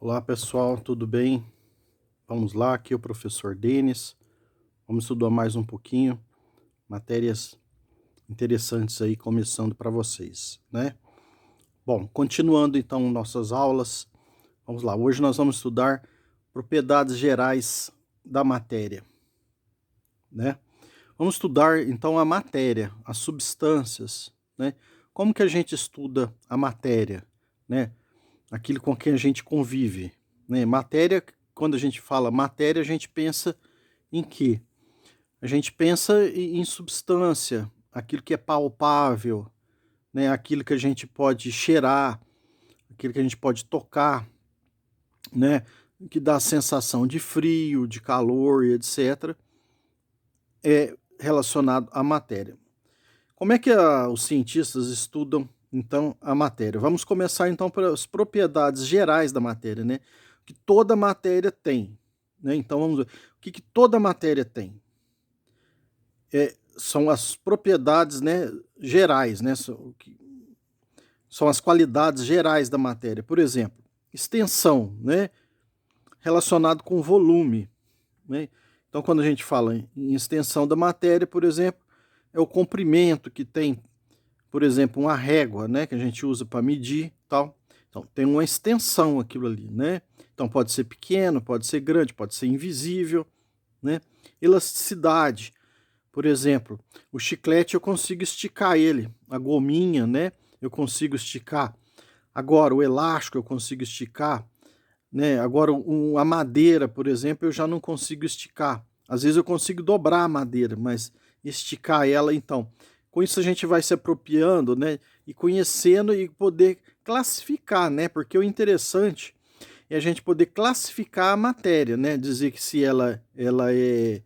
Olá pessoal, tudo bem? Vamos lá, aqui é o professor Denis. Vamos estudar mais um pouquinho, matérias interessantes aí começando para vocês, né? Bom, continuando então nossas aulas, vamos lá. Hoje nós vamos estudar propriedades gerais da matéria, né? Vamos estudar então a matéria, as substâncias, né? Como que a gente estuda a matéria, né? Aquilo com quem a gente convive, né? Matéria, quando a gente fala matéria, a gente pensa em quê? A gente pensa em substância, aquilo que é palpável, né? Aquilo que a gente pode cheirar, aquilo que a gente pode tocar, né? Que dá a sensação de frio, de calor e etc. É relacionado à matéria. Como é que os cientistas estudam, então, a matéria? Vamos começar, então, pelas propriedades gerais da matéria, né? Que toda matéria tem, né? Então, vamos ver. O que toda matéria tem? São as propriedades, né, gerais, né? São as qualidades gerais da matéria. Por exemplo, extensão, né? Relacionado com volume, né? Então, quando a gente fala em extensão da matéria, por exemplo, é o comprimento que tem, por exemplo, uma régua, né, que a gente usa para medir, tal. Então, tem uma extensão aquilo ali, né? Então, pode ser pequeno, pode ser grande, pode ser invisível, né? Elasticidade, por exemplo, o chiclete eu consigo esticar ele, a gominha, né? Eu consigo esticar. Agora, o elástico eu consigo esticar, né? Agora, a madeira, por exemplo, eu já não consigo esticar. Às vezes eu consigo dobrar a madeira, mas esticar ela, então. Com isso a gente vai se apropriando, né? E conhecendo e poder classificar, né? Porque o interessante é a gente poder classificar a matéria, né? Dizer que se ela é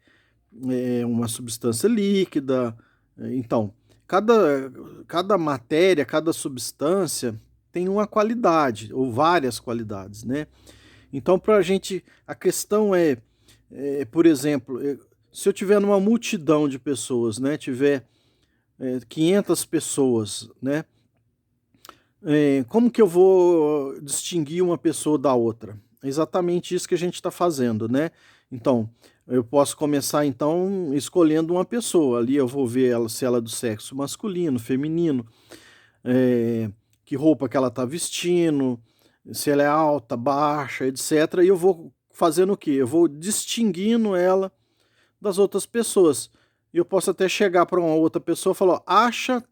uma substância líquida. Então, cada matéria, cada substância tem uma qualidade, ou várias qualidades, né? Então, para a gente, a questão por exemplo, se eu tiver numa multidão de pessoas, né, tiver 500 pessoas, né, como que eu vou distinguir uma pessoa da outra? É exatamente isso que a gente está fazendo, né? Então, eu posso começar então escolhendo uma pessoa. Ali eu vou ver ela, se ela é do sexo masculino, feminino, eh, que roupa que ela está vestindo, se ela é alta, baixa, etc. E eu vou fazendo o quê? Eu vou distinguindo ela das outras pessoas. E eu posso até chegar para uma outra pessoa e falar: ó, acha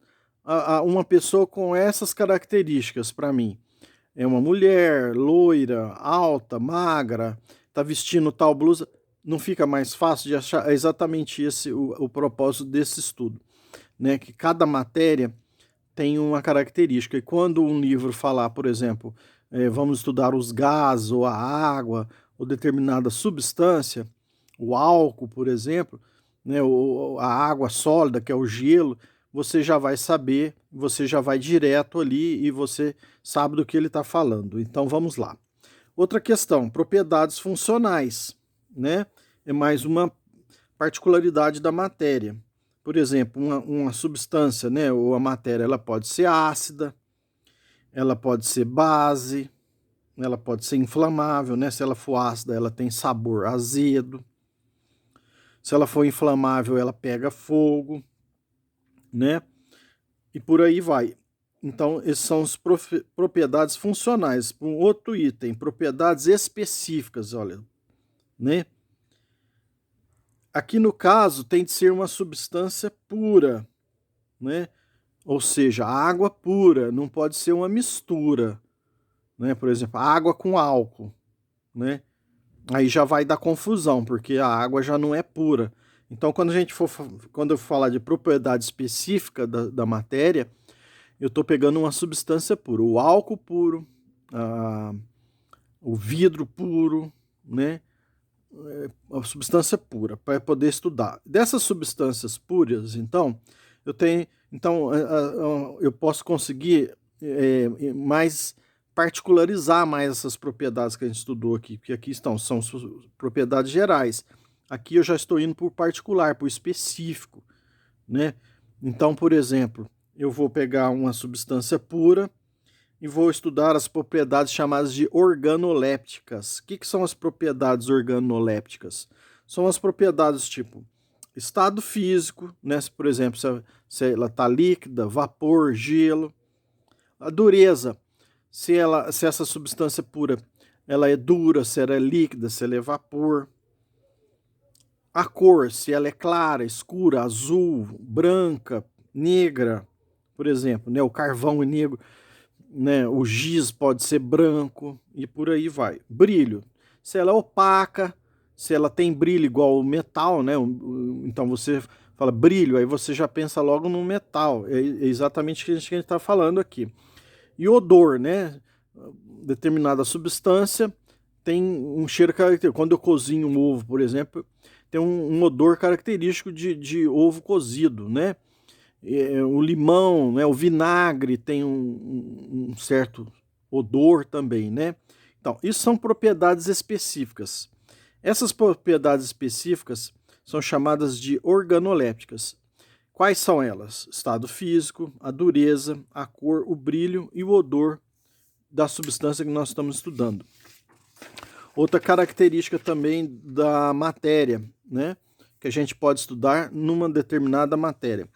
uma pessoa com essas características para mim. É uma mulher, loira, alta, magra, tá vestindo tal blusa. Não fica mais fácil de achar? É exatamente esse o propósito desse estudo, né? Que cada matéria tem uma característica. E quando um livro falar, por exemplo, vamos estudar os gases, ou a água, ou determinada substância, o álcool, por exemplo, né, ou a água sólida, que é o gelo, você já vai saber, você já vai direto ali e você sabe do que ele está falando. Então vamos lá. Outra questão, propriedades funcionais, né? É mais uma particularidade da matéria. Por exemplo, uma substância, né, ou a matéria, ela pode ser ácida, ela pode ser base, ela pode ser inflamável, né? Se ela for ácida, ela tem sabor azedo. Se ela for inflamável, ela pega fogo, né? E por aí vai. Então, essas são as propriedades funcionais. Um outro item, propriedades específicas, olha, né? Aqui no caso tem de ser uma substância pura, né? Ou seja, água pura, não pode ser uma mistura, né? Por exemplo, água com álcool, né? Aí já vai dar confusão, porque a água já não é pura. Então, quando eu falar de propriedade específica da matéria, eu estou pegando uma substância pura, o álcool puro, a, o vidro puro, né? A substância pura, para poder estudar. Dessas substâncias puras, então, eu posso conseguir mais particularizar mais essas propriedades que a gente estudou aqui, porque aqui são propriedades gerais. Aqui eu já estou indo por particular, por específico, né? Então, por exemplo, eu vou pegar uma substância pura e vou estudar as propriedades chamadas de organolépticas. O que são as propriedades organolépticas? São as propriedades tipo estado físico, né? Por exemplo, se ela está líquida, vapor, gelo. A dureza, se essa substância pura ela é dura, se ela é líquida, se ela é vapor. A cor, se ela é clara, escura, azul, branca, negra, por exemplo, né? O carvão é negro, né? O giz pode ser branco e por aí vai. Brilho, se ela é opaca, se ela tem brilho igual o metal, né? Então você fala brilho, aí você já pensa logo no metal. É exatamente o que a gente está falando aqui. E odor, né? Determinada substância tem um cheiro característico. Quando eu cozinho um ovo, por exemplo, tem um odor característico de ovo cozido, né? O limão, né? O vinagre tem um certo odor também, né? Então, isso são propriedades específicas. Essas propriedades específicas são chamadas de organolépticas. Quais são elas? Estado físico, a dureza, a cor, o brilho e o odor da substância que nós estamos estudando. Outra característica também da matéria, né, que a gente pode estudar numa determinada matéria.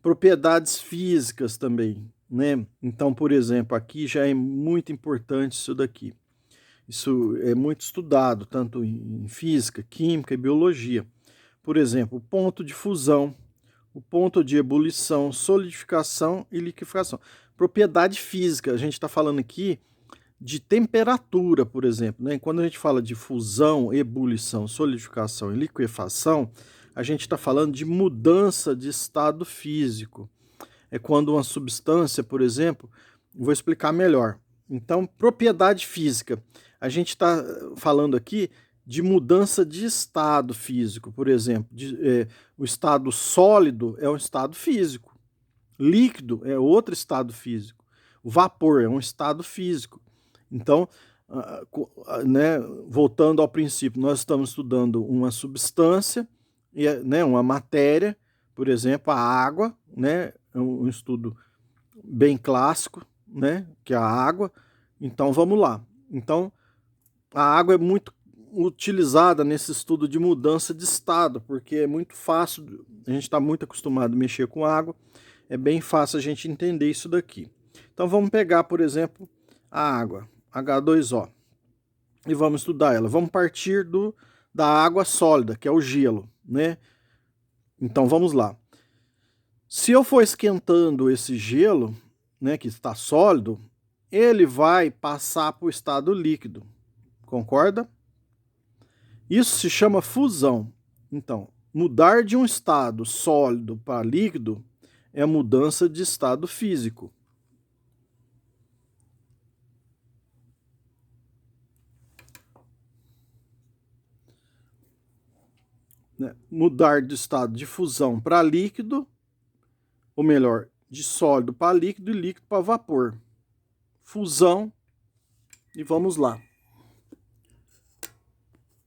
Propriedades físicas também, né? Então, por exemplo, aqui já é muito importante isso daqui. Isso é muito estudado, tanto em física, química e biologia. Por exemplo, o ponto de fusão, o ponto de ebulição, solidificação e liquefação. Propriedade física, a gente está falando aqui de temperatura, por exemplo, né? Quando a gente fala de fusão, ebulição, solidificação e liquefação, a gente está falando de mudança de estado físico. É quando uma substância, por exemplo, vou explicar melhor. Então, propriedade física, a gente está falando aqui de mudança de estado físico, por exemplo, o estado sólido é um estado físico, líquido é outro estado físico, o vapor é um estado físico. Então, né, voltando ao princípio, nós estamos estudando uma substância, né, uma matéria, por exemplo, a água, né, é um estudo bem clássico, né, que é a água. Então, vamos lá. Então, a água é muito utilizada nesse estudo de mudança de estado, porque é muito fácil, a gente está muito acostumado a mexer com água, é bem fácil a gente entender isso daqui. Então, vamos pegar, por exemplo, a água, H2O, e vamos estudar ela. Vamos partir da água sólida, que é o gelo, né? Então vamos lá. Se eu for esquentando esse gelo, né, que está sólido, ele vai passar para o estado líquido. Concorda? Isso se chama fusão. Então, mudar de um estado sólido para líquido é a mudança de estado físico. Né? Mudar de estado de fusão para líquido, ou melhor, de sólido para líquido e líquido para vapor. Fusão, e vamos lá.